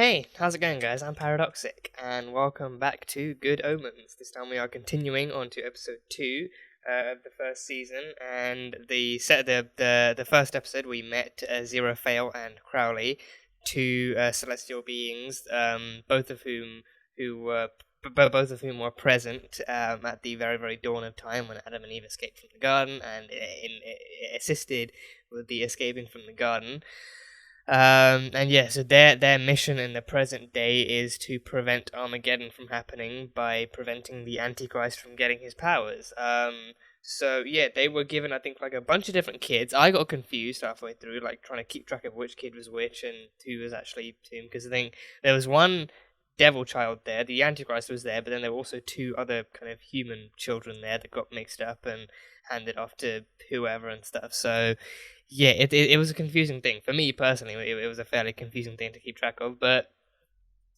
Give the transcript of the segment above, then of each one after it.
Hey, how's it going, guys? I'm Paradoxic, and welcome back to Good Omens. This time we are continuing on to episode 2 of the first season, and the first episode we met Aziraphale and Crowley, two celestial beings, both of whom were present at the very, very dawn of time when Adam and Eve escaped from the garden, and assisted with the escaping from the garden. And yeah, so their mission in the present day is to prevent Armageddon from happening by preventing the Antichrist from getting his powers. So yeah, they were given, I think, like a bunch of different kids. I got confused halfway through, like trying to keep track of which kid was which and who was actually whom, because I think there was one devil child there, the Antichrist was there, but then there were also two other kind of human children there that got mixed up and handed off to whoever and stuff. So yeah, it was a confusing thing. For me personally, it was a fairly confusing thing to keep track of, but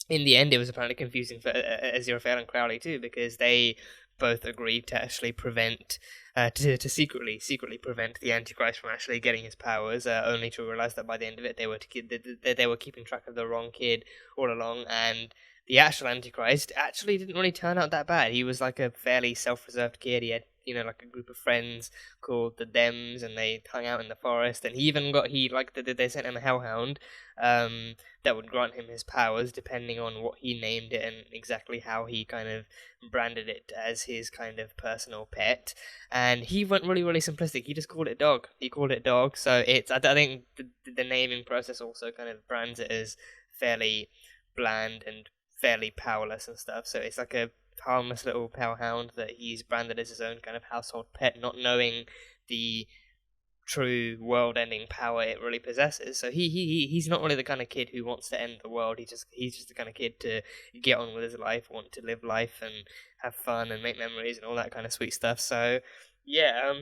in the end it was apparently confusing for Aziraphale and Crowley too, because they both agreed to actually prevent, to secretly prevent the Antichrist from actually getting his powers, only to realize that by the end of it they were keeping track of the wrong kid all along, and the actual Antichrist actually didn't really turn out that bad. He was like a fairly self-reserved kid. He had, like a group of friends called the Dems, and they hung out in the forest. And they sent him a hellhound, that would grant him his powers, depending on what he named it and exactly how he kind of branded it as his kind of personal pet. And he went really, really simplistic. He just called it dog. So I think the naming process also kind of brands it as fairly bland and fairly powerless and stuff. So it's like a harmless little hellhound that he's branded as his own kind of household pet, not knowing the true world-ending power it really possesses. So he's not really the kind of kid who wants to end the world. He's just the kind of kid to get on with his life, want to live life and have fun and make memories and all that kind of sweet stuff. So yeah,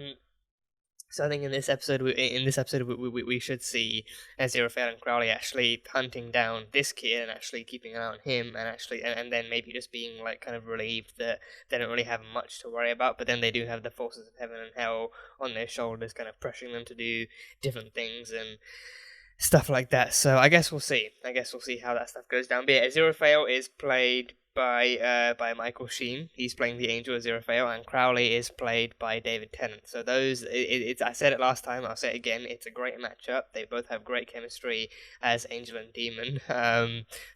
so I think in this episode, we should see Aziraphale and Crowley actually hunting down this kid and actually keeping an eye on him, and then maybe just being like kind of relieved that they don't really have much to worry about, but then they do have the forces of heaven and hell on their shoulders, kind of pressuring them to do different things and stuff like that. So I guess we'll see. How that stuff goes down. But yeah, Aziraphale is played by Michael Sheen. He's playing the angel Aziraphale, and Crowley is played by David Tennant. So those, I said it last time, I'll say it again. It's a great matchup. They both have great chemistry as angel and demon.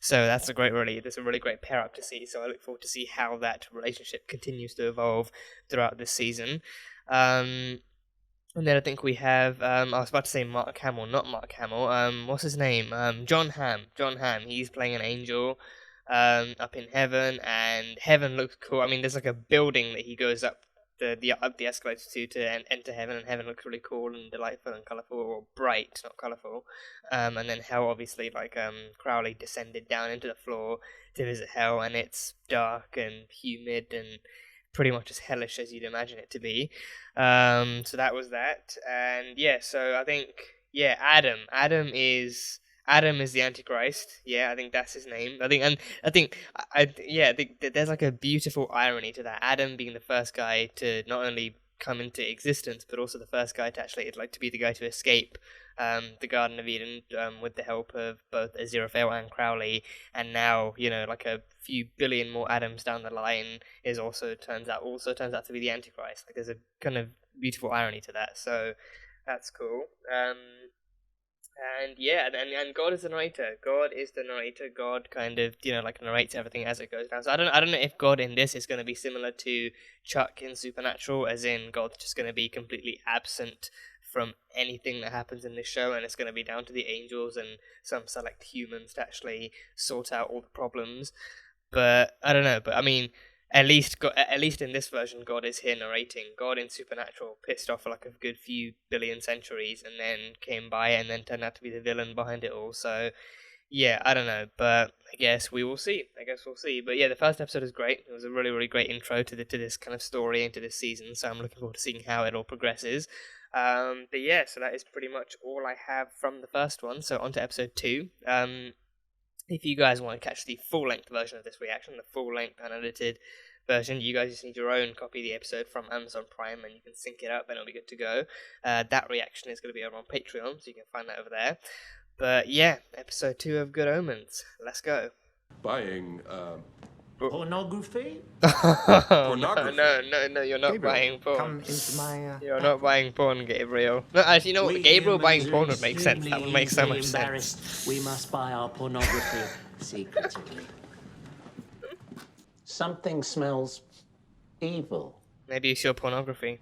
So that's a really great pair up to see. So I look forward to see how that relationship continues to evolve throughout this season. And then I think we have, I was about to say Mark Hamill, not Mark Hamill. What's his name? John Hamm. John Hamm. He's playing an angel, up in heaven, and heaven looks cool. I mean, there's like a building that he goes up the escalator to enter heaven, and heaven looks really cool and delightful and colourful, or bright, not colourful. And then hell, obviously, Crowley descended down into the floor to visit hell, and it's dark and humid and pretty much as hellish as you'd imagine it to be. So that was that, and yeah, so I think, yeah, Adam is the Antichrist. Yeah, I think that's his name. I think that there's like a beautiful irony to that. Adam being the first guy to not only come into existence, but also the first guy to actually, to be the guy to escape the Garden of Eden, with the help of both Aziraphale and Crowley, and now, like a few billion more Adams down the line turns out to be the Antichrist. Like, there's a kind of beautiful irony to that, so that's cool. And yeah, and God is the narrator. God kind of, narrates everything as it goes down. So I don't know if God in this is going to be similar to Chuck in Supernatural, as in God's just going to be completely absent from anything that happens in this show, and it's going to be down to the angels and some select humans to actually sort out all the problems. But I don't know. But I mean, at least in this version, God is here narrating. God in Supernatural pissed off for like a good few billion centuries, and then came by and then turned out to be the villain behind it all. So yeah, I don't know, but I guess we will see. But yeah, the first episode is great. It was a really, really great intro to this kind of story and to this season. So I'm looking forward to seeing how it all progresses. But yeah, so that is pretty much all I have from the first one. So on to episode 2. If you guys want to catch the full-length version of this reaction, the full-length unedited version, you guys just need your own copy of the episode from Amazon Prime, and you can sync it up and it'll be good to go. That reaction is going to be over on Patreon, so you can find that over there. But yeah, episode 2 of Good Omens. Let's go. Buying, Pornography? Pornography? No, you're not Gabriel, buying porn. come into my, You're not buying porn, Gabriel. No, actually, you know what? Gabriel buying porn would make sense. That would make so much sense. We must buy our pornography secretly. Something smells evil. Maybe it's your pornography.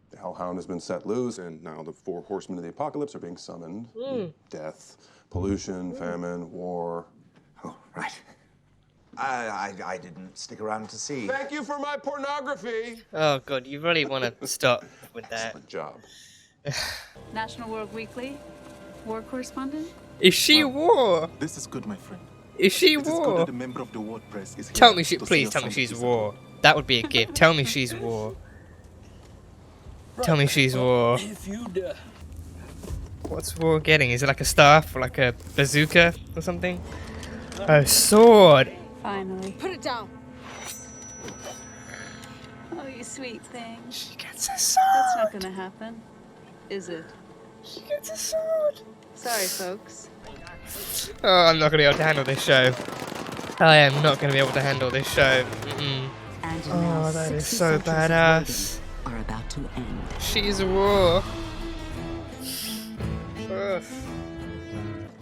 The Hellhound has been set loose, and now the 4 horsemen of the apocalypse are being summoned. Death, pollution, famine, war. Oh, right. I didn't stick around to see. Thank you for my pornography! Oh god, you really want to stop with that. Excellent job. National World Weekly, war correspondent. Is she war? This is good, my friend. Is she It is good war? that a member of the ward press is Tell here me she, to please see tell me us she's some war. That would be a gift. Tell me she's war. Tell me she's war. What's war getting? Is it like a staff or like a bazooka or something? A sword. Finally. Put it down. Oh, you sweet thing. She gets a sword. That's not gonna happen, is it? She gets a sword. Sorry, folks. Oh, I'm not gonna be able to handle this show. I am not gonna be able to handle this show. Oh, that is so badass. Are about to end. She's a war. Ugh.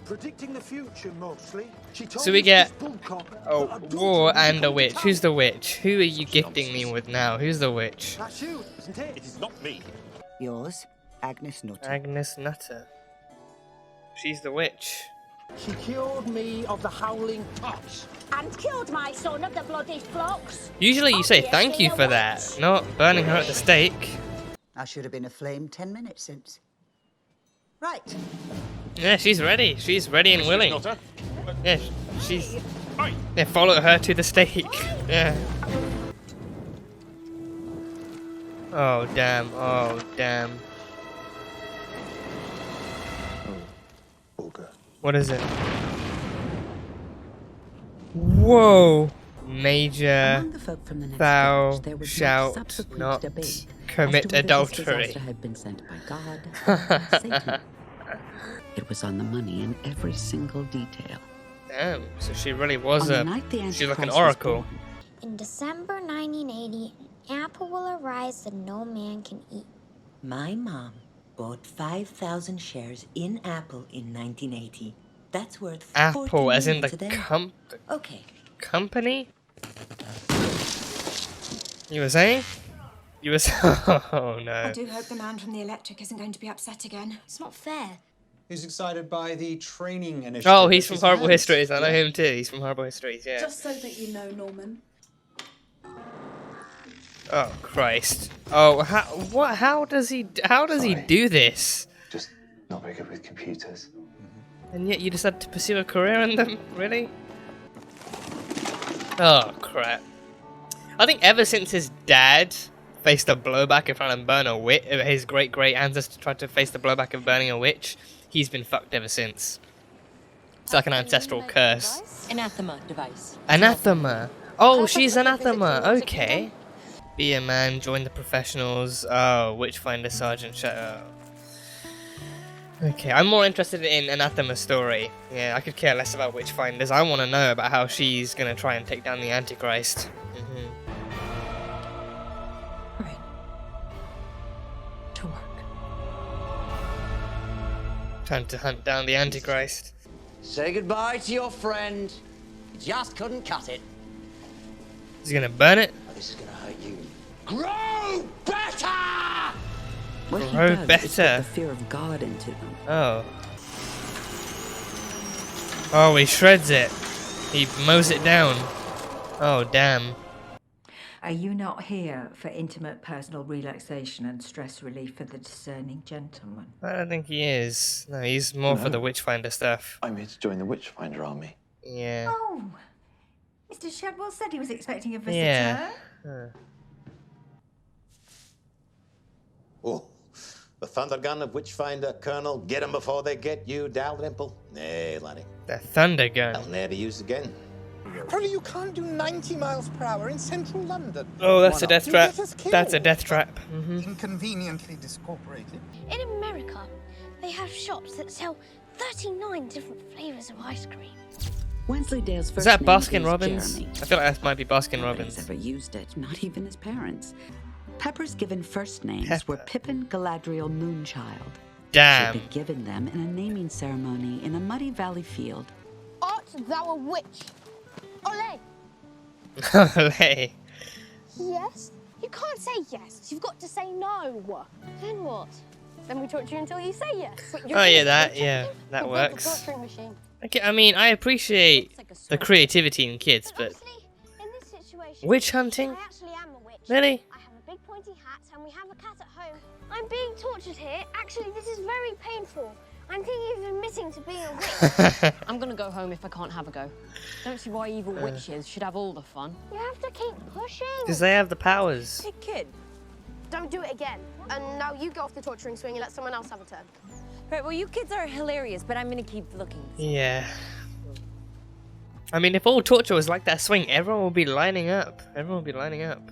Predicting the future, mostly. She told So we us get this bullcop a that a war daughter and a would witch. come Who's to the witch? Who are you gifting me with now? Who's the witch? town. That's you, isn't it? It is not me. Yours, Agnes Nutter. Agnes Nutter. She's the witch. She cured me of the howling pox. And killed my son of the bloody flocks. Usually you say thank you for that, not burning her at the stake. I should have been aflame 10 minutes since. Right. Yeah, she's ready. She's ready and willing. Yeah, she's... Yeah, follow her to the stake. Yeah. Oh, damn. Oh, damn. What is it? Whoa! Major Among the folk from the next thou village, there was much shalt subsequent not debate as commit to whether this adultery. disaster had been sent by God or Satan. It was on the money in every single detail. Damn, so she really was On the night the she's like an Antichrist was oracle. born, In December 1980, an apple will arise that no man can eat. My mom bought 5,000 shares in Apple in 1980. That's worth Apple, 40 as in million the today. Okay. company? You were saying? You were oh no. I do hope the man from the electric isn't going to be upset again. It's not fair. He's excited by the training initiative. Oh, he's from Horrible Histories. I know him too. He's from Horrible Histories, yeah. Just so that you know, Norman. Oh Christ. Oh, how does he do this? Just not very good with computers. And yet you decided to pursue a career in them? Really? Oh crap. I think ever since his dad faced a blowback of trying to burn a witch, his great ancestor tried to face the blowback of burning a witch, he's been fucked ever since. It's like an ancestral curse. Anathema device. Anathema. Oh, she's Anathema. Okay. Be a man, join the professionals. Oh, Witchfinder Sergeant Shadow. Okay, I'm more interested in Anathema's story. Yeah, I could care less about Witchfinders. I want to know about how she's gonna try and take down the Antichrist. Right. To work. Trying to hunt down the Antichrist. Say goodbye to your friend. You just couldn't cut it. Is he gonna burn it? Oh, this is gonna hurt you. Grow better! What he Grow does is better. put the fear of God into them. Oh. Oh, he shreds it. He mows it down. Oh, damn. Are you not here for intimate personal relaxation and stress relief for the discerning gentleman? I don't think he is. No, he's more for the Witchfinder stuff. I'm here to join the Witchfinder army. Yeah. Oh, Mr. Shadwell said he was expecting a visitor. Yeah. Huh. Oh, the thunder gun of Witchfinder, Colonel. Get 'em before they get you, Dalrymple. Nay, laddie. The thunder gun. I'll never use again. Crowley, you can't do 90 miles per hour in central London. Oh, that's a Why not? death You'll trap. get us killed. That's a death trap. Inconveniently discorporated. In America, they have shops that sell 39 different flavors of ice cream. Wensleydale's first Is that name Baskin is Robbins? Jeremy. I feel like that might be Baskin Nobody's Robbins. ever used it, not even his parents. Pepper's given first names Pepper. were Pippin, Galadriel, Moonchild. She'd Damn. been given them in a naming ceremony in a muddy valley field. Art thou a witch? Ole! Olay. Yes? You can't say yes. You've got to say no. Then what? Then we torture you until you say yes. Oh yeah, that works. Okay, I mean, I appreciate the creativity in kids, but witch hunting? I actually am a witch. Really? I have a big pointy hat and we have a cat at home. I'm being tortured here. Actually, this is very painful. I'm thinking of admitting to being a witch. I'm gonna go home if I can't have a go. Don't see why evil witches should have all the fun. You have to keep pushing. Because they have the powers. Hey, kid. Don't do it again. And now you go off the torturing swing and let someone else have a turn. Right, well, you kids are hilarious, but I'm gonna keep looking. Yeah. I mean, if all torture was like that swing, everyone would be lining up. Everyone would be lining up.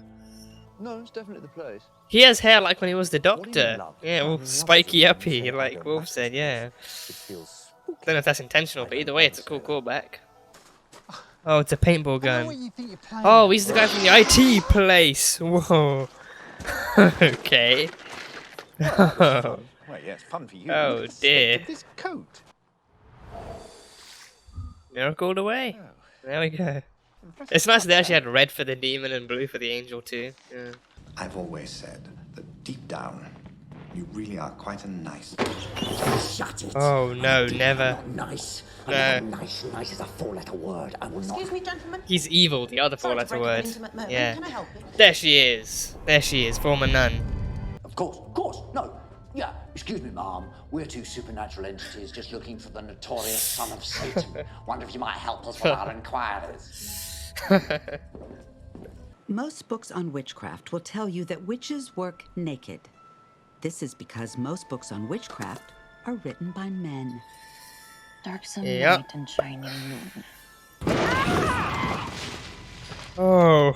No, it's definitely the place. He has hair like when he was the Doctor. love? Yeah, all spiky uppy, like Wolf said, yeah. Don't know if that's intentional, but either way, it's a cool callback. Oh, it's a paintball gun. Oh, he's the guy from the IT place. Whoa. Okay. Oh, Well, yeah, it's fun for you. oh dear. This coat. Miracle away. There we go. It's nice that they actually had red for the demon and blue for the angel too. Yeah. I've always said that deep down, you really are quite a nice. Shut it. Oh no, never. Nice. No. Nice. Nice is a four-letter word. I will not. Excuse me, gentlemen. He's evil, the other four-letter word. Moment. Yeah. Can I help you? There she is. There she is, former nun. Of course. No. Yeah. Excuse me, ma'am. We're two supernatural entities just looking for the notorious son of Satan. Wonder if you might help us with our inquiries. Most books on witchcraft will tell you that witches work naked. This is because most books on witchcraft are written by men. Dark sunlight and shining moon. Oh,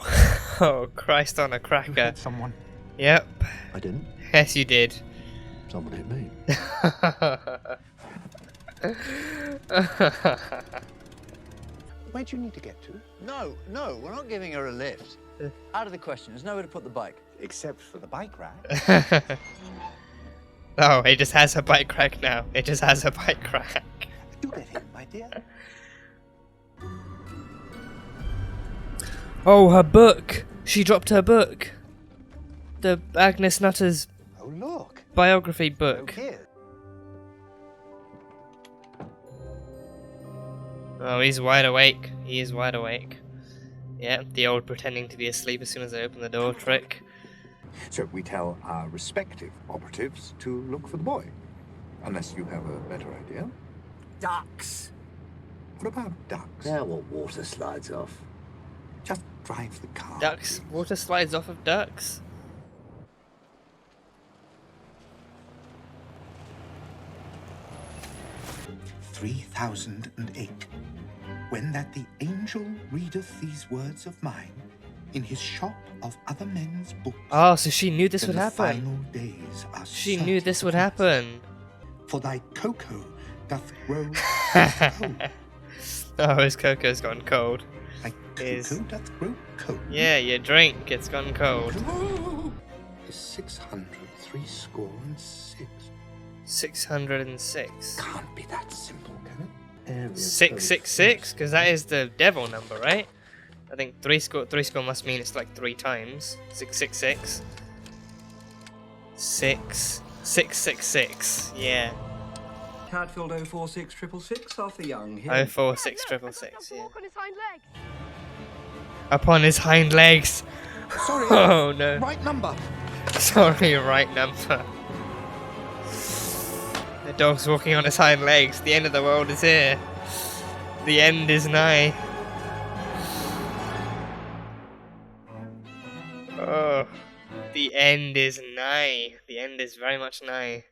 oh, Christ on a cracker. You hit someone. Yep. I didn't. Yes, you did. Someone hit me. Where do you need to get to? No, we're not giving her a lift. Out of the question. There's nowhere to put the bike. Except for the bike rack. Oh, it just has a bike rack now. It just has a bike rack. Do get in, my dear. Oh, her book. She dropped her book. The Agnes Nutter's Oh, look. biography book. Okay. Oh, he's wide awake. He is wide awake. Yeah, the old pretending to be asleep as soon as I open the door trick. So we tell our respective operatives to look for the boy. Unless you have a better idea. Ducks. What about ducks? They're what water slides off. Just drive the car. Ducks? Water slides off of ducks? 3008. When that the angel readeth these words of mine in his shop of other men's books. Oh, so she knew this would then the happen. final days are She knew certain this would to pass. happen. For thy cocoa doth grow cold. Oh, his cocoa's gone cold. Thy His- cocoa doth grow cold. Yeah, your drink, it's gone cold. Is 636. 606. Can't be that simple, can it? 666? Because that is the devil number, right? I think three score must mean it's like 3 times. 666. 666. Yeah. Hadfield 046666, Arthur Young here. 046666. Yeah. Walk on his hind legs. Upon his hind legs. Sorry. Oh no. Right number. Sorry, right number. The dog's walking on his hind legs. The end of the world is here. The end is nigh. Oh, the end is nigh. The end is very much nigh.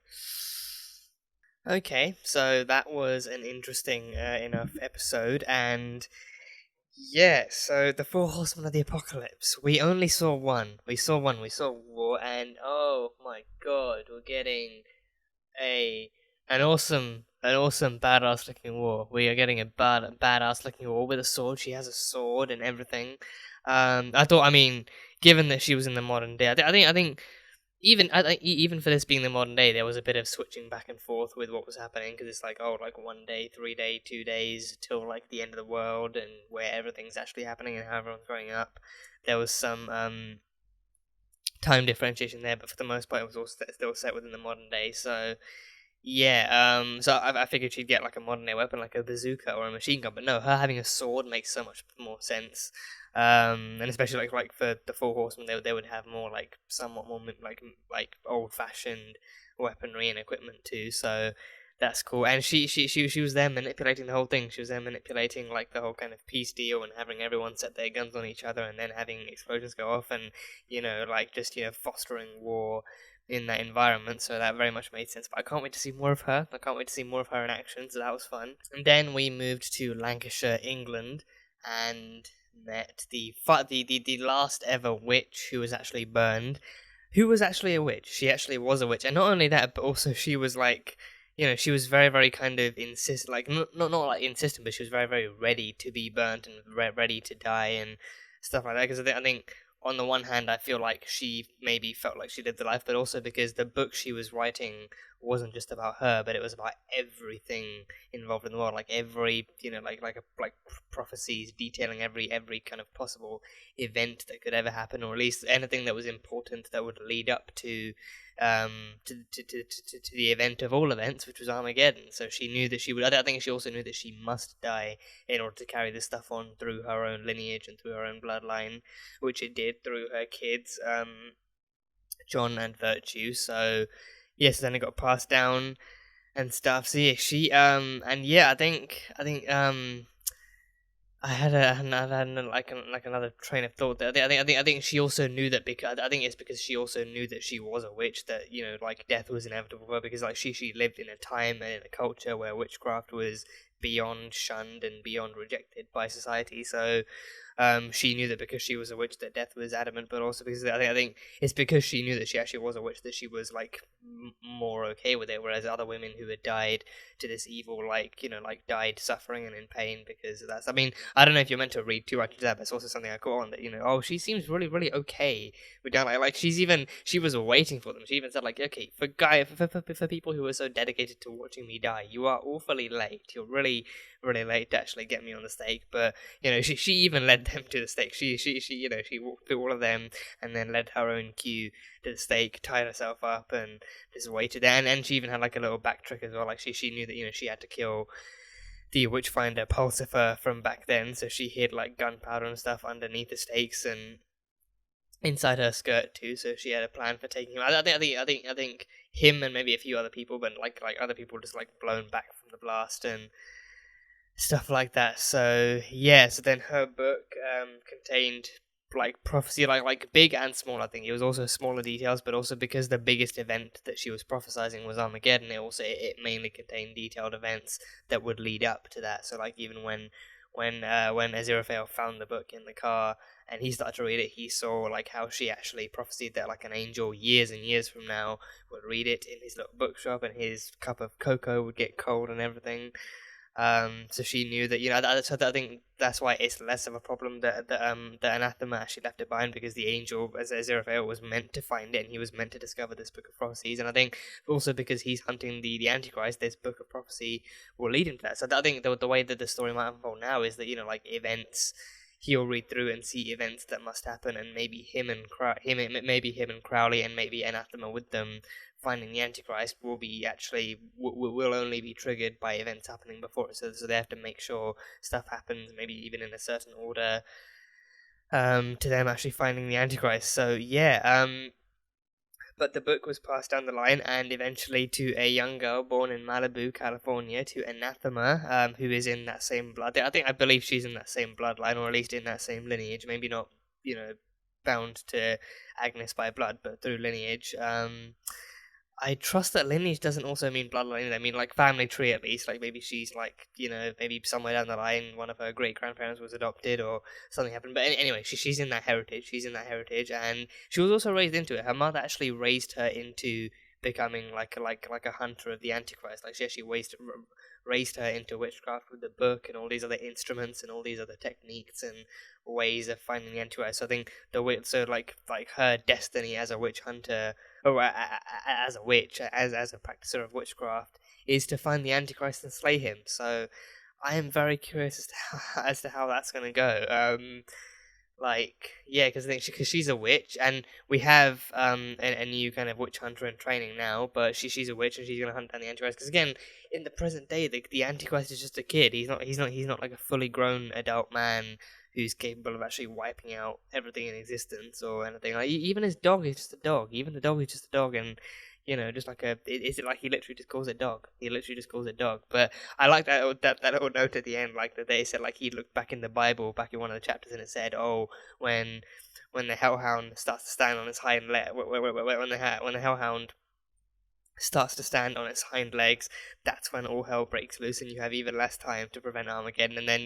Okay, so that was an interesting enough episode, and yeah, so the 4 Horsemen of the Apocalypse. We only saw one. We saw war, and oh my god, we're getting a an awesome badass looking war. We are getting a badass looking war with a sword. She has a sword and everything. I mean, given that she was in the modern day, I think even for this being the modern day, there was a bit of switching back and forth with what was happening, because it's like, oh, like 1 day, 3 day, 2 days till like the end of the world, and where everything's actually happening and how everyone's growing up. There was some time differentiation there, but for the most part, it was all still set within the modern day. So yeah, so I figured she'd get like a modern day weapon, like a bazooka or a machine gun, but no, her having a sword makes so much more sense. And especially like for the Four Horsemen, they would have more like somewhat more like old fashioned weaponry and equipment too. So that's cool. And she was there manipulating the whole thing. She was there manipulating like the whole kind of peace deal and having everyone set their guns on each other and then having explosions go off and like just fostering war in that environment. So that very much made sense. But I can't wait to see more of her. I can't wait to see more of her in action. So that was fun. And then we moved to Lancashire, England, and met the last ever witch who was actually burned, who was actually a witch. She actually was a witch, and not only that, but also she was like, she was very, very kind of not like insistent, but she was very, very ready to be burnt and ready to die and stuff like that. Because I think on the one hand, I feel like she maybe felt like she lived the life, but also because the book she was writing wasn't just about her, but it was about everything involved in the world, like every, like prophecies detailing every kind of possible event that could ever happen, or at least anything that was important that would lead up to the event of all events, which was Armageddon. So she knew that she would. I think she also knew that she must die in order to carry this stuff on through her own lineage and through her own bloodline, which it did through her kids, John and Virtue. So yes, then it got passed down and stuff. So yeah, she I think I had another train of thought there. I think she also knew that, because I think it's because she also knew that she was a witch, that like death was inevitable for her, because like she lived in a time and in a culture where witchcraft was beyond shunned and beyond rejected by society. So she knew that because she was a witch that death was adamant, but also because I think it's because she knew that she actually was a witch that she was like more okay with it, whereas other women who had died to this evil, like died suffering and in pain because of that. I mean, I don't know if you're meant to read too much into that, but it's also something I caught on, that she seems really, really okay with down, like she was waiting for them. She even said like, okay, for people who are so dedicated to watching me die, you are awfully late. You're really, really late to actually get me on the stake. But she even led them to the stake. She walked through all of them and then led her own queue to the stake, tied herself up, and just waited there. And she even had like a little back trick as well. Like she knew that she had to kill the Witchfinder Pulsifer from back then, so she hid like gunpowder and stuff underneath the stakes and inside her skirt too. So she had a plan for taking him. I think him and maybe a few other people, but like other people just like blown back from the blast and stuff like that. So yeah, so then her book contained like prophecy, like big and small. I think it was also smaller details, but also because the biggest event that she was prophesizing was Armageddon, it mainly contained detailed events that would lead up to that. So like even when Aziraphale found the book in the car and he started to read it, he saw like how she actually prophesied that like an angel years and years from now would read it in his little bookshop and his cup of cocoa would get cold and everything. So she knew that, so I think that's why it's less of a problem that Anathema actually left it behind, because the angel, as Aziraphale, was meant to find it, and he was meant to discover this book of prophecies. And I think also because he's hunting the Antichrist, this book of prophecy will lead him to that. So I think the way that the story might unfold now is that like events, he'll read through and see events that must happen, and maybe him and Crowley and maybe Anathema with them finding the Antichrist will only be triggered by events happening before it. So they have to make sure stuff happens, maybe even in a certain order, to them actually finding the Antichrist. So yeah, but the book was passed down the line, and eventually to a young girl born in Malibu, California, to Anathema, who is in that same blood. I believe she's in that same bloodline, or at least in that same lineage. Maybe not, bound to Agnes by blood, but through lineage. I trust that lineage doesn't also mean bloodline. I mean, like family tree at least. Like maybe she's like, maybe somewhere down the line, one of her great grandparents was adopted or something happened. But anyway, she's in that heritage. She's in that heritage, and she was also raised into it. Her mother actually raised her into becoming like a hunter of the Antichrist. Like she actually raised her into witchcraft with the book and all these other instruments and all these other techniques and ways of finding the Antichrist. So I think like her destiny as a witch hunter, or as a witch, as a practicer of witchcraft, is to find the Antichrist and slay him. So I am very curious as to how that's going to go. Because she's a witch, and we have a new kind of witch hunter in training now. But she's a witch, and she's going to hunt down the Antichrist. Because again, in the present day, the Antichrist is just a kid. He's not like a fully grown adult man who's capable of actually wiping out everything in existence or anything. Like even his dog is just a dog. Even the dog is just a dog, and just like is it like he literally just calls it dog? He literally just calls it dog. But I like that little note at the end, like that they said like he looked back in the Bible, back in one of the chapters, and it said, oh, when the hellhound starts to stand on its hind leg, when the hellhound starts to stand on its hind legs, that's when all hell breaks loose and you have even less time to prevent Armageddon. And then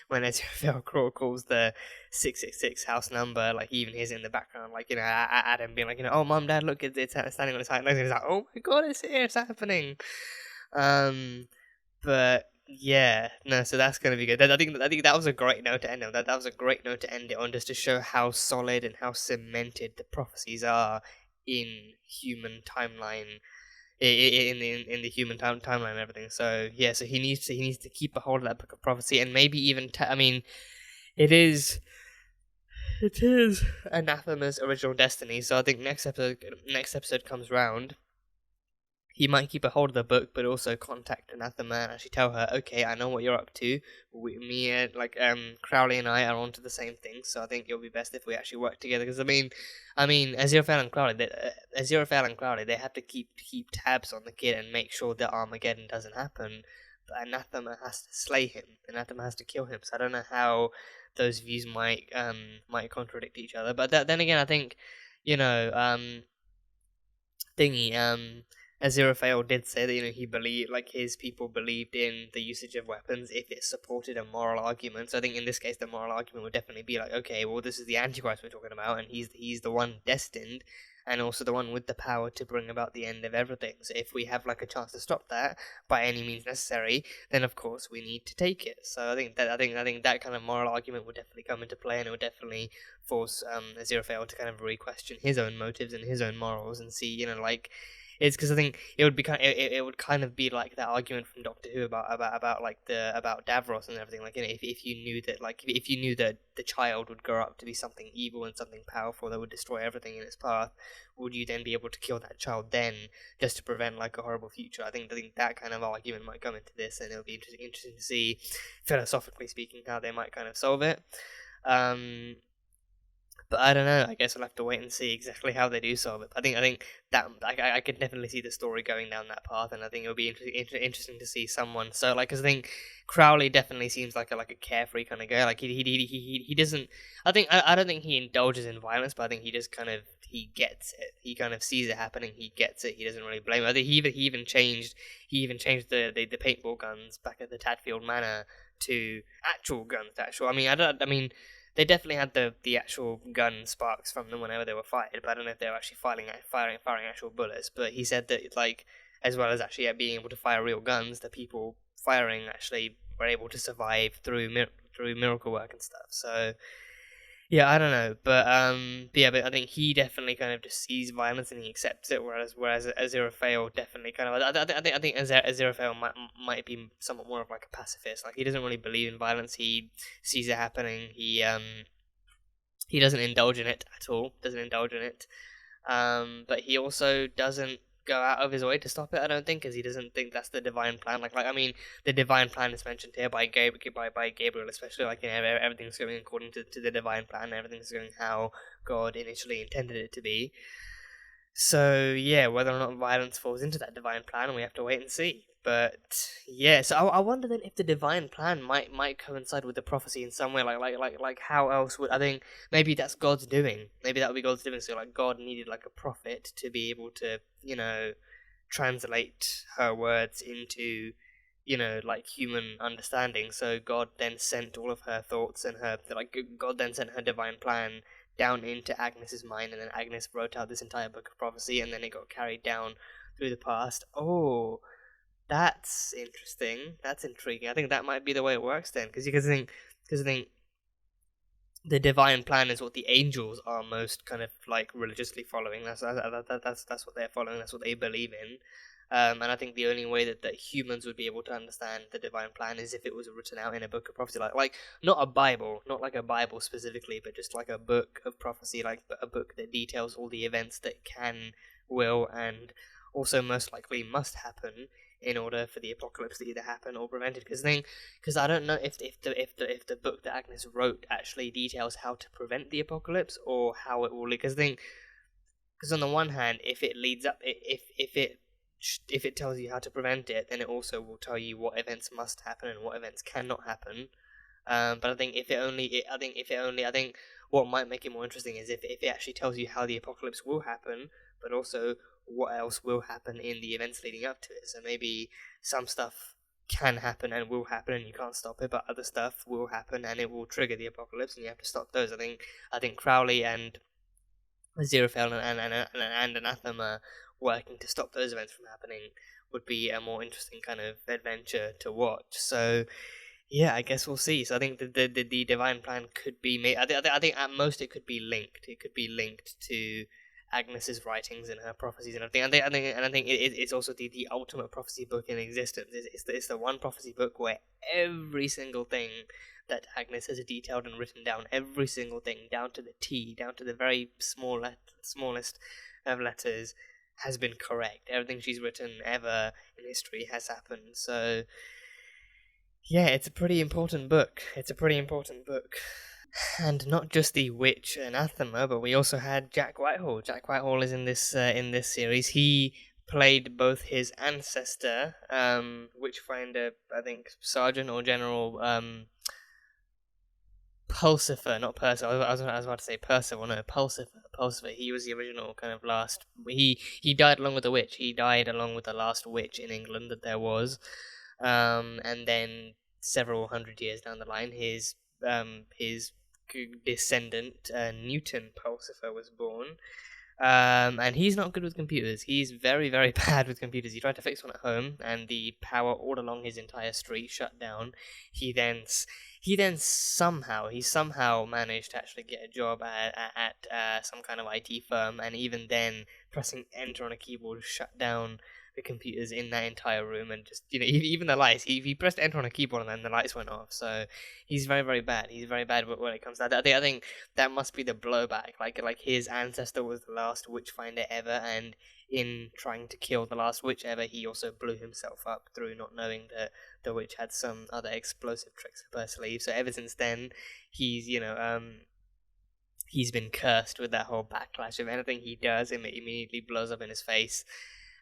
when Aziraphale calls the 666 house number, like he even hears it in the background, like Adam being like, oh mom, dad, look, it's standing on its hind legs, and he's like, oh my god, it's here, it's happening. But yeah, no, so that's gonna be good. I think that was a great note to end on. That was a great note to end it on, just to show how solid and how cemented the prophecies are in human timeline, in the human timeline and everything. So yeah, so he needs to keep a hold of that book of prophecy, and maybe even it is Anathema's original destiny. So I think next episode comes round, he might keep a hold of the book, but also contact Anathema and actually tell her, okay, I know what you're up to. Crowley and I are onto the same thing, so I think it'll be best if we actually work together. Because I mean, Aziraphale and Crowley, they have to keep tabs on the kid and make sure that Armageddon doesn't happen. But Anathema has to slay him. Anathema has to kill him. So I don't know how those views might contradict each other. But then again, I think Aziraphale did say that he believed, like his people believed in the usage of weapons if it supported a moral argument. So I think in this case the moral argument would definitely be like, okay, well this is the Antichrist we're talking about, and he's the one destined, and also the one with the power to bring about the end of everything. So if we have like a chance to stop that by any means necessary, then of course we need to take it. So I think that kind of moral argument would definitely come into play, and it would definitely force Aziraphale to kind of re-question his own motives and his own morals and see, it's because I think it would be it would kind of be like that argument from Doctor Who about Davros and everything. Like, if you knew that the child would grow up to be something evil and something powerful that would destroy everything in its path, would you then be able to kill that child then, just to prevent like a horrible future? I think that kind of argument might come into this, and it'll be interesting to see, philosophically speaking, how they might kind of solve it. But I don't know. I guess I'll have to wait and see exactly how they do solve it. I think that I could definitely see the story going down that path, and I think it'll be interesting to see someone. So because I think Crowley definitely seems like a carefree kind of guy. Like he doesn't. I don't think he indulges in violence, but I think he just he gets it. He kind of sees it happening. He gets it. He doesn't really blame it. I think he even changed the paintball guns back at the Tadfield Manor to actual guns. They definitely had the actual gun sparks from them whenever they were fired, but I don't know if they were actually firing actual bullets. But he said that, as well as actually being able to fire real guns, the people firing actually were able to survive through miracle work and stuff. So yeah, I don't know, but I think he definitely kind of just sees violence and he accepts it, whereas Aziraphale definitely kind of I think Aziraphale might be somewhat more of like a pacifist. Like, he doesn't really believe in violence. He sees it happening. He doesn't indulge in it at all. But he also doesn't go out of his way to stop it, I don't think, because he doesn't think that's the divine plan. The divine plan is mentioned here by Gabriel, especially. Everything's going according to the divine plan. Everything's going how God initially intended it to be. So yeah, whether or not violence falls into that divine plan, we have to wait and see. But yeah, so I wonder then if the divine plan might coincide with the prophecy in some way. Like how else would, I think maybe that's God's doing. Maybe that would be God's doing. So God needed a prophet to be able to translate her words into human understanding. So God then sent all of her thoughts and God then sent her divine plan down into Agnes's mind, and then Agnes wrote out this entire book of prophecy, and then it got carried down through the past. Oh, that's interesting. That's intriguing. I think that might be the way it works then, because I think the divine plan is what the angels are most kind of like religiously following. That's what they're following. That's what they believe in. And I think the only way that humans would be able to understand the divine plan is if it was written out in a book of prophecy, like not a Bible, not like a Bible specifically, but just like a book of prophecy, like a book that details all the events that can, will, and also most likely must happen in order for the apocalypse to either happen or prevented. Because I don't know if the book that Agnes wrote actually details how to prevent the apocalypse or how it will. Because on the one hand, if it leads up, if it tells you how to prevent it, then it also will tell you what events must happen and what events cannot happen. But I think I think what might make it more interesting is if it actually tells you how the apocalypse will happen, but also what else will happen in the events leading up to it. So maybe some stuff can happen and will happen and you can't stop it, but other stuff will happen and it will trigger the apocalypse and you have to stop those. I think Crowley and Aziraphale and Anathema working to stop those events from happening would be a more interesting kind of adventure to watch. So yeah, I guess we'll see. So I think the divine plan could be made. I think at most it could be linked. It could be linked to Agnes's writings and her prophecies and everything. I think it's also the ultimate prophecy book in existence. It's the one prophecy book where every single thing that Agnes has detailed and written down, every single thing, down to the T, down to the very smallest of letters, has been correct. Everything she's written ever in history has happened. So yeah, it's a pretty important book. And not just the witch Anathema, but we also had Jack Whitehall. Jack Whitehall is in this series. He played both his ancestor, Witchfinder, I think Sergeant or General Pulsifer, not Percival. I was about to say Percival. No, Pulsifer. He was the original kind of last. He died along with the witch. He died along with the last witch in England that there was. And then several hundred years down the line, his descendant Newton Pulsifer was born. And he's not good with computers. He's very, very bad with computers. He tried to fix one at home, and the power all along his entire street shut down. He then somehow managed to actually get a job at some kind of IT firm, and even then, pressing enter on a keyboard shut down the computers in that entire room, and just, even the lights. He pressed enter on a keyboard and then the lights went off. So he's very, very bad. He's very bad when it comes to that. I think that must be the blowback. Like his ancestor was the last witchfinder ever, and in trying to kill the last witch ever, he also blew himself up through not knowing that the witch had some other explosive tricks up her sleeve. So ever since then, he's been cursed with that whole backlash. If anything he does, it immediately blows up in his face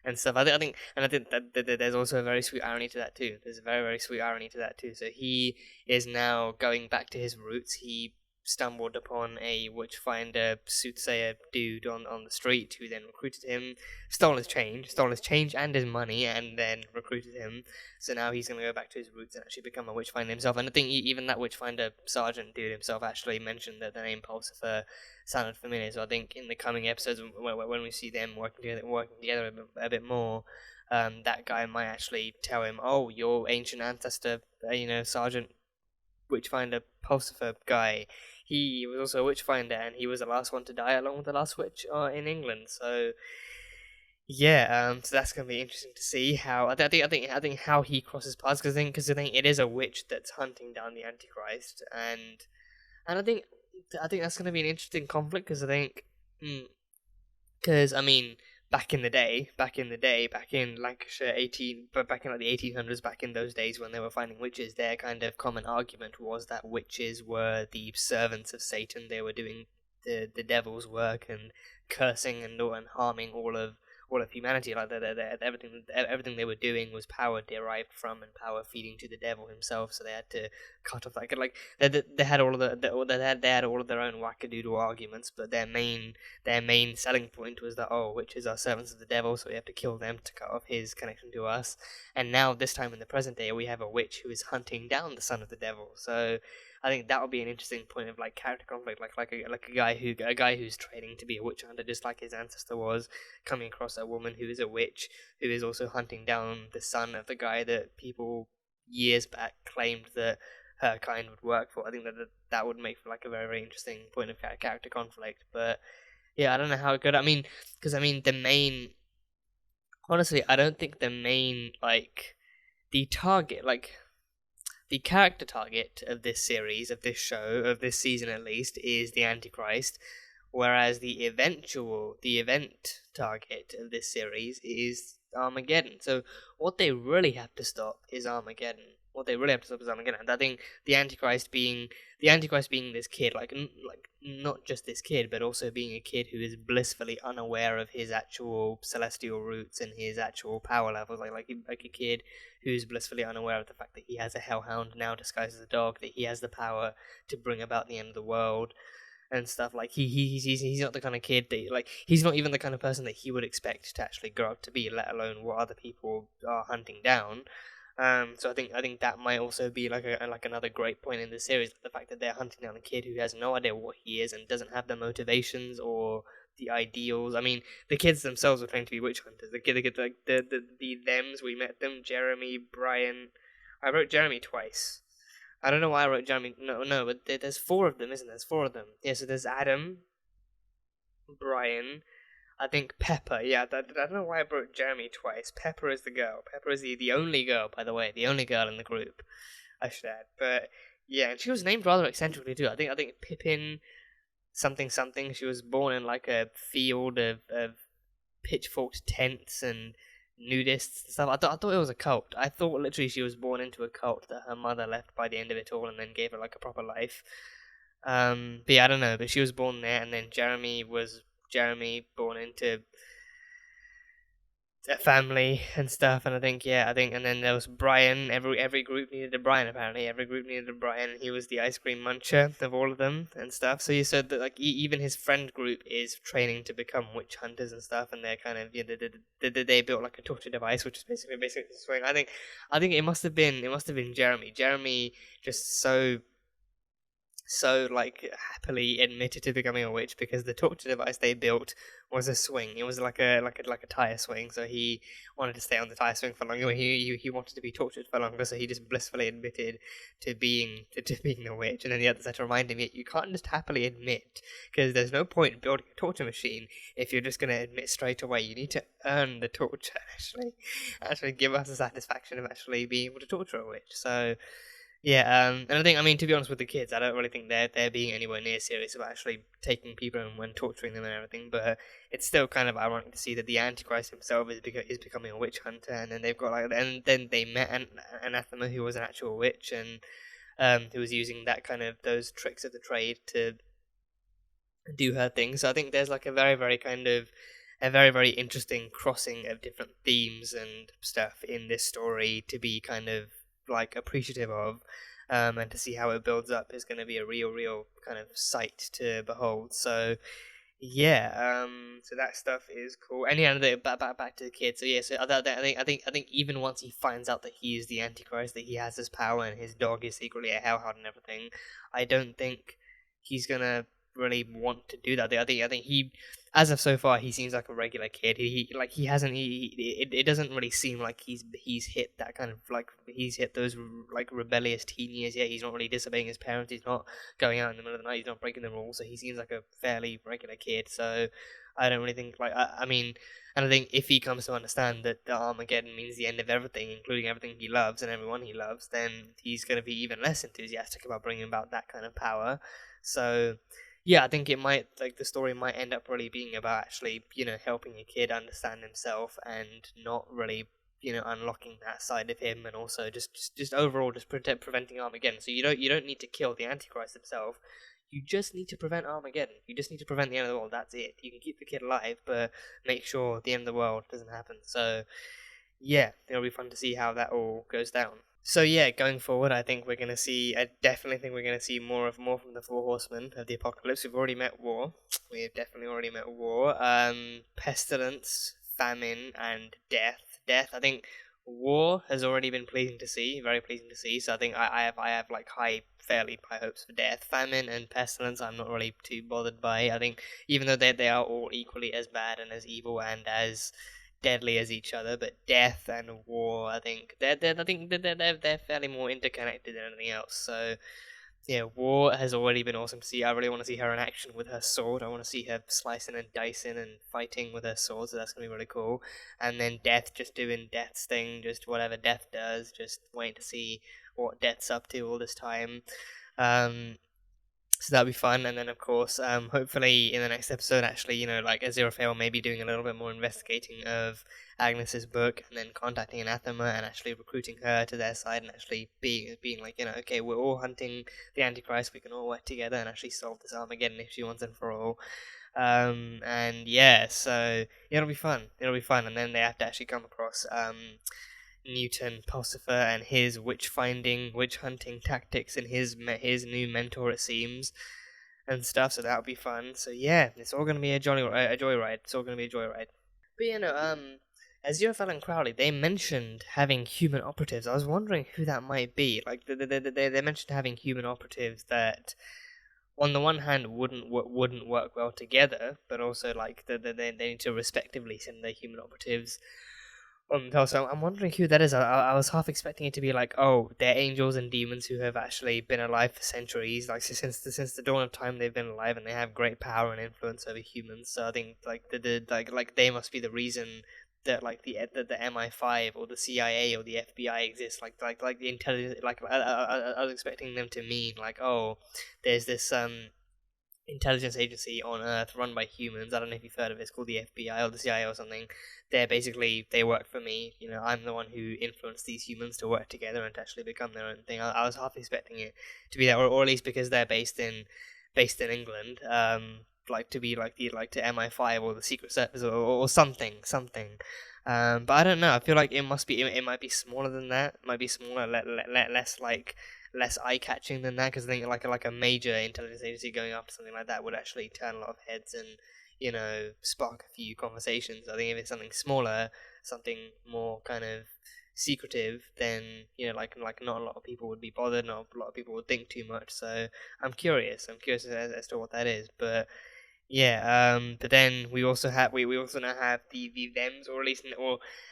and stuff. I think that there's also a very sweet irony to that too. There's a very, very sweet irony to that too. So he is now going back to his roots. He stumbled upon a witchfinder soothsayer dude on the street who then recruited him, stole his change and his money, and then recruited him. So now he's going to go back to his roots and actually become a witchfinder himself. And I think even that witchfinder sergeant dude himself actually mentioned that the name Pulsifer sounded familiar. So I think in the coming episodes, when we see them working together a bit more, that guy might actually tell him, "Oh, your ancient ancestor, Sergeant Witchfinder Pulsifer guy. He was also a witchfinder, and he was the last one to die along with the last witch in England." So yeah, so that's gonna be interesting to see how. I think how he crosses paths, because I think it is a witch that's hunting down the Antichrist, and I think that's gonna be an interesting conflict, because I think, back in the day, back in Lancashire, back in like the 1800s, back in those days when they were finding witches, their kind of common argument was that witches were the servants of Satan. They were doing the devil's work and cursing and harming all of humanity. Like everything they were doing was power derived from and power feeding to the devil himself. So they had to cut off they had all of they had all of their own wackadoodle arguments, but their main selling point was that, witches are servants of the devil, so we have to kill them to cut off his connection to us. And now this time in the present day, we have a witch who is hunting down the son of the devil. So I think that would be an interesting point of like character conflict, like a guy who's training to be a witch hunter, just like his ancestor was, coming across a woman who is a witch, who is also hunting down the son of the guy that people years back claimed that her kind would work for. I think that would make for like a very, very interesting point of character conflict. But yeah, I don't know how it could. I mean, because the main, honestly, I don't think the main the target, the character target of this series, of this show, of this season at least, is the Antichrist, whereas the event target of this series is Armageddon. So what they really have to stop is Armageddon. And I think the Antichrist being this kid, not just this kid, but also being a kid who is blissfully unaware of his actual celestial roots and his actual power levels, like a kid who's blissfully unaware of the fact that he has a hellhound now disguised as a dog, that he has the power to bring about the end of the world and stuff. Like he's not the kind of kid that he's not even the kind of person that he would expect to actually grow up to be, let alone what other people are hunting down. So I think that might also be like another great point in the series, the fact that they're hunting down a kid who has no idea what he is and doesn't have the motivations or the ideals. I mean, the kids themselves were claimed to be witch hunters. The thems, we met them, Jeremy, Brian. I wrote Jeremy twice. I don't know why I wrote Jeremy. No, but there's 4 of them, isn't there? There's 4 of them. Yeah, so there's Adam, Brian, I think Pepper. Yeah, I don't know why I wrote Jeremy twice. Pepper is the girl. Pepper is the only girl, by the way, the only girl in the group, I should add. But yeah, and she was named rather eccentrically too. I think Pippin something. She was born in like a field of pitchforked tents and nudists and stuff. I thought it was a cult. I thought literally she was born into a cult that her mother left by the end of it all and then gave her like a proper life. But yeah, I don't know. But she was born there, and then Jeremy born into a family and stuff, and I think, and then there was Brian. Every group needed a Brian, apparently. Every group needed a Brian, and he was the ice cream muncher of all of them and stuff. So you said that even his friend group is training to become witch hunters and stuff, and they're kind of they built like a torture device, which is basically the swing. I think it must have been Jeremy. Jeremy just so happily admitted to becoming a witch because the torture device they built was a swing. It was like a tire swing, so he wanted to stay on the tire swing for longer. He wanted to be tortured for longer, so he just blissfully admitted to being the witch. And then the others had to remind him, you can't just happily admit, because there's no point in building a torture machine if you're just going to admit straight away. You need to earn the torture, actually give us the satisfaction of actually being able to torture a witch. So yeah, and I think, to be honest with the kids, I don't really think they're being anywhere near serious about actually taking people and torturing them and everything, but it's still kind of ironic to see that the Antichrist himself is becoming a witch hunter, and then they've got and then they met Anathema, who was an actual witch, and who was using that kind of those tricks of the trade to do her thing. So I think there's like a very, very very interesting crossing of different themes and stuff in this story to be kind of appreciative of, and to see how it builds up is going to be a real kind of sight to behold. So yeah, so that stuff is cool. And yeah, back to the kid. So yeah, so I think even once he finds out that he is the Antichrist, that he has this power and his dog is secretly a hellhound and everything, I don't think he's gonna really want to do that. I think he, as of so far, he seems like a regular kid. It doesn't really seem like he's hit that kind of he's hit those rebellious teen years yet. He's not really disobeying his parents. He's not going out in the middle of the night. He's not breaking the rules. So he seems like a fairly regular kid. So I don't really think and I think if he comes to understand that the Armageddon means the end of everything, including everything he loves and everyone he loves, then he's going to be even less enthusiastic about bringing about that kind of power. So yeah, I think it might, the story might end up really being about actually, helping a kid understand himself and not really, unlocking that side of him, and also just overall just preventing Armageddon. So you don't need to kill the Antichrist himself. You just need to prevent Armageddon. You just need to prevent the end of the world. That's it. You can keep the kid alive, but make sure the end of the world doesn't happen. So yeah, it'll be fun to see how that all goes down. So yeah, going forward, I definitely think we're going to see more from the Four Horsemen of the Apocalypse. We've already met War. We've definitely already met War. Pestilence, Famine, and Death. Death, I think War has already been pleasing to see, very pleasing to see. So I think I have like fairly high hopes for Death. Famine and Pestilence, I'm not really too bothered by. I think even though they are all equally as bad and as evil and as deadly as each other, but Death and War, I think they're fairly more interconnected than anything else. So yeah, War has already been awesome to see. I really want to see her in action with her sword. I want to see her slicing and dicing and fighting with her sword, so that's going to be really cool. And then Death just doing Death's thing, just whatever Death does, just waiting to see what Death's up to all this time. So that'll be fun. And then, of course, hopefully in the next episode, actually, like Aziraphale maybe doing a little bit more investigating of Agnes's book, and then contacting Anathema and actually recruiting her to their side, and actually being like, okay, we're all hunting the Antichrist, we can all work together and actually solve this Armageddon issue once and for all. And yeah, so it'll be fun. And then they have to actually come across Newton Pulsifer and his witch hunting tactics, and his new mentor, it seems, and stuff. So that'll be fun. So yeah, it's all gonna be a joyride. It's all gonna be a joyride. But Aziraphale and Crowley, they mentioned having human operatives. I was wondering who that might be. Like they mentioned having human operatives that, on the one hand, wouldn't work well together, but also like they need to respectively send their human operatives. So I'm wondering who that is. I was half expecting it to be like, oh, they're angels and demons who have actually been alive for centuries. Like since the dawn of time, they've been alive and they have great power and influence over humans. So I think like they must be the reason that like the MI5 or the CIA or the FBI exists. Like the intelligence. Like I was expecting them to mean like, oh, there's this intelligence agency on Earth run by humans. I don't know if you've heard of it. It's called the FBI or the CIA or something. They work for me. I'm the one who influenced these humans to work together and to actually become their own thing. I was half expecting it to be that, or at least because they're based in England. Like to be like to MI5 or the Secret Service or something. But I don't know. I feel like it might be smaller than that. It might be smaller, less eye-catching than that, because I think like a major intelligence agency going after something like that would actually turn a lot of heads and spark a few conversations. I think if it's something smaller, something more kind of secretive, then like not a lot of people would be bothered, not a lot of people would think too much. So I'm curious as to what that is. But yeah, but then we also now have the thems, or at least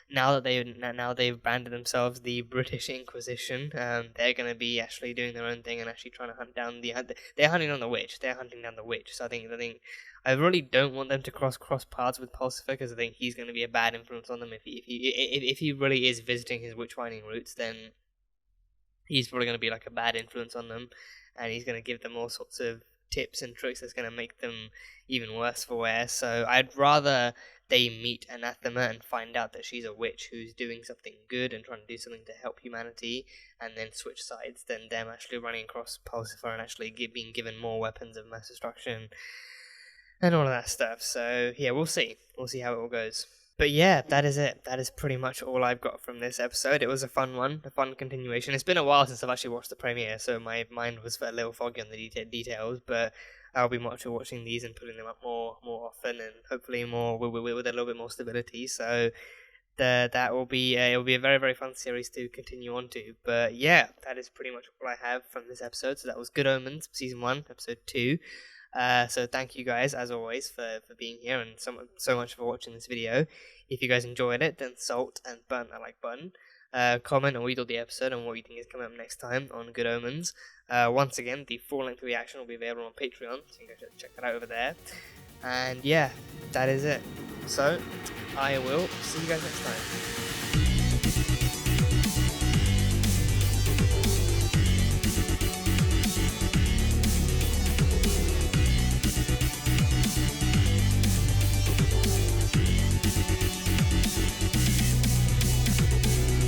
now that they've branded themselves the British Inquisition. They're going to be actually doing their own thing and actually trying to hunt down they're hunting down the witch. So I think I really don't want them to cross paths with Pulsifer, because I think he's going to be a bad influence on them. If he really is visiting his witch finding roots, then he's probably going to be like a bad influence on them, and he's going to give them all sorts of tips and tricks that's going to make them even worse for wear. So I'd rather they meet Anathema and find out that she's a witch who's doing something good and trying to do something to help humanity, and then switch sides, than them actually running across Pulsifer and actually being given more weapons of mass destruction and all of that stuff. So yeah, we'll see how it all goes. But yeah, that is it. That is pretty much all I've got from this episode. It was a fun one, a fun continuation. It's been a while since I've actually watched the premiere, so my mind was a little foggy on the details, but I'll be watching these and putting them up more often, and hopefully more with a little bit more stability. So that will be it'll be a very, very fun series to continue on to. But yeah, that is pretty much all I have from this episode. So that was Good Omens, Season 1, Episode 2. So thank you guys, as always, for being here, and so much for watching this video. If you guys enjoyed it, then salt and burn that like button. Comment or read the episode and what you think is coming up next time on Good Omens. Once again, the full-length reaction will be available on Patreon, so you can go check that out over there. And yeah, that is it. So, I will see you guys next time.